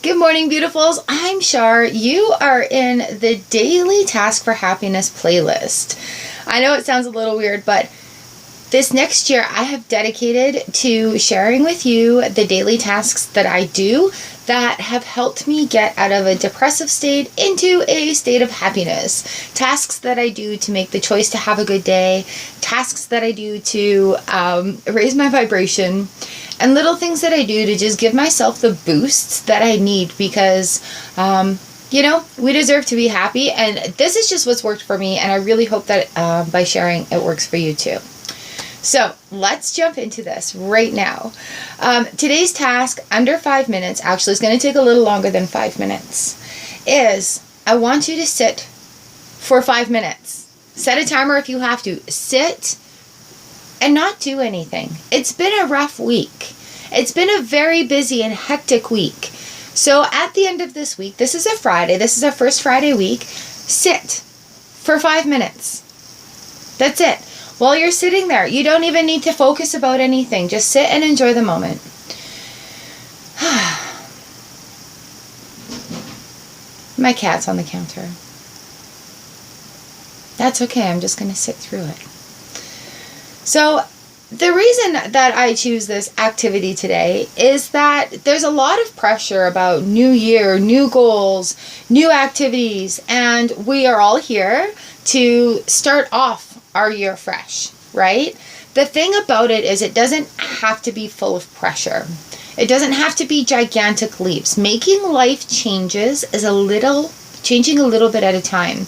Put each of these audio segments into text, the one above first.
Good morning, beautifuls. I'm Char. You are in the Daily Task for Happiness playlist. I know it sounds a little weird, but this next year I have dedicated to sharing with you the daily tasks that I do that have helped me get out of a depressive state into a state of happiness. Tasks that I do to make the choice to have a good day, tasks that I do to raise my vibration, and little things that I do to just give myself the boosts that I need because, we deserve to be happy. And this is just what's worked for me. And I really hope that by sharing, it works for you too. So let's jump into this right now. Today's task, under 5 minutes, actually it's going to take a little longer than 5 minutes, is I want you to sit for 5 minutes. Set a timer if you have to. Sit and not do anything. It's been a rough week. It's been a very busy and hectic week. So at the end of this week, this is a Friday, this is our first Friday week, sit for 5 minutes. That's it. While you're sitting there, you don't even need to focus about anything. Just sit and enjoy the moment. My cat's on the counter. That's okay, I'm just going to sit through it. So the reason that I choose this activity today is that there's a lot of pressure about new year, new goals, new activities, and we are all here to start off our year fresh, right? The thing about it is it doesn't have to be full of pressure. It doesn't have to be gigantic leaps. Making life changes is changing a little bit at a time.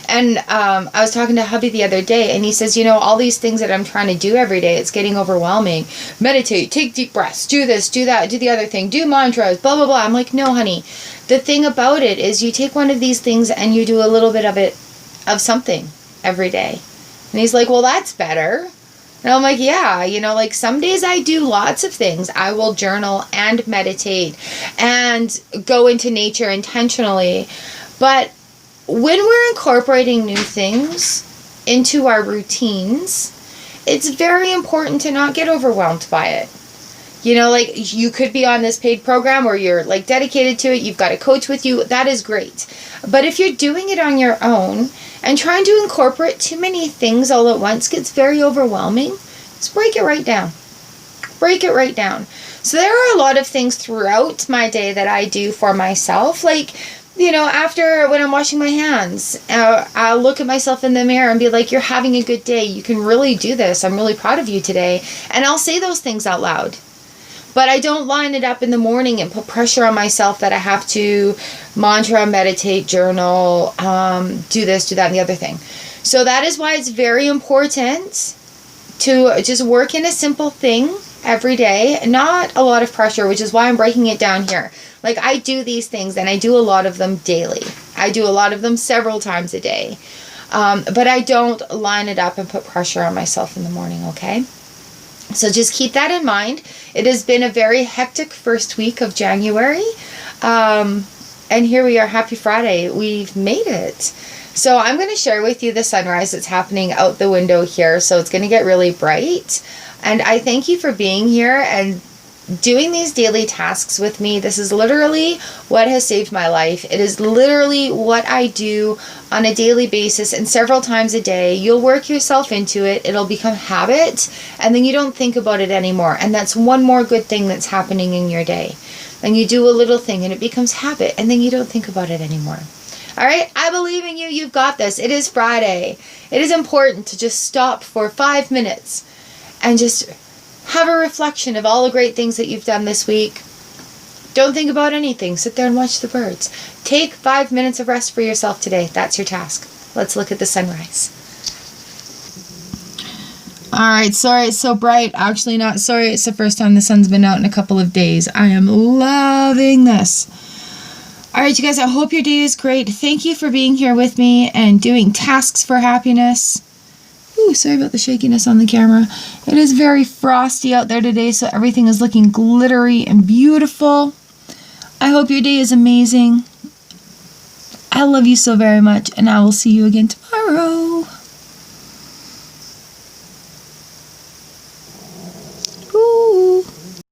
And I was talking to hubby the other day, and he says, all these things that I'm trying to do every day, it's getting overwhelming. Meditate, take deep breaths, do this, do that, do the other thing, do mantras, blah, blah, blah. I'm like, no, honey. The thing about it is you take one of these things and you do a little bit of something every day. And he's like, well, that's better. And I'm like, yeah, some days I do lots of things. I will journal and meditate and go into nature intentionally. But when we're incorporating new things into our routines, it's very important to not get overwhelmed by it. You could be on this paid program or you're dedicated to it. You've got a coach with you. That is great. But if you're doing it on your own and trying to incorporate too many things all at once gets very overwhelming, just break it right down. Break it right down. So there are a lot of things throughout my day that I do for myself. After when I'm washing my hands, I'll look at myself in the mirror and be like, you're having a good day. You can really do this. I'm really proud of you today. And I'll say those things out loud. But I don't line it up in the morning and put pressure on myself that I have to mantra, meditate, journal, do this, do that, and the other thing. So that is why it's very important to just work in a simple thing every day, not a lot of pressure, which is why I'm breaking it down here. I do these things and I do a lot of them daily. I do a lot of them several times a day. But I don't line it up and put pressure on myself in the morning, okay? So just keep that in mind. It has been a very hectic first week of January. And here we are, happy Friday. We've made it. So I'm going to share with you the sunrise that's happening out the window here. So it's going to get really bright. And I thank you for being here and doing these daily tasks with me. This is literally what has saved my life. It is literally what I do on a daily basis and several times a day. You'll work yourself into it. It'll become habit, and then you don't think about it anymore. And that's one more good thing that's happening in your day. And you do a little thing and it becomes habit, and then you don't think about it anymore. All right, I believe in you. You've got this. It is Friday. It is important to just stop for 5 minutes and just have a reflection of all the great things that you've done this week. Don't think about anything. Sit there and watch the birds. Take 5 minutes of rest for yourself today. That's your task. Let's look at the sunrise. All right, sorry it's so bright. Actually, not sorry. It's the first time the sun's been out in a couple of days. I am loving this. All right, you guys, I hope your day is great. Thank you for being here with me and doing tasks for happiness. Ooh, sorry about the shakiness on the camera. It is very frosty out there today, so everything is looking glittery and beautiful. I hope your day is amazing. I love you so very much, and I will see you again tomorrow.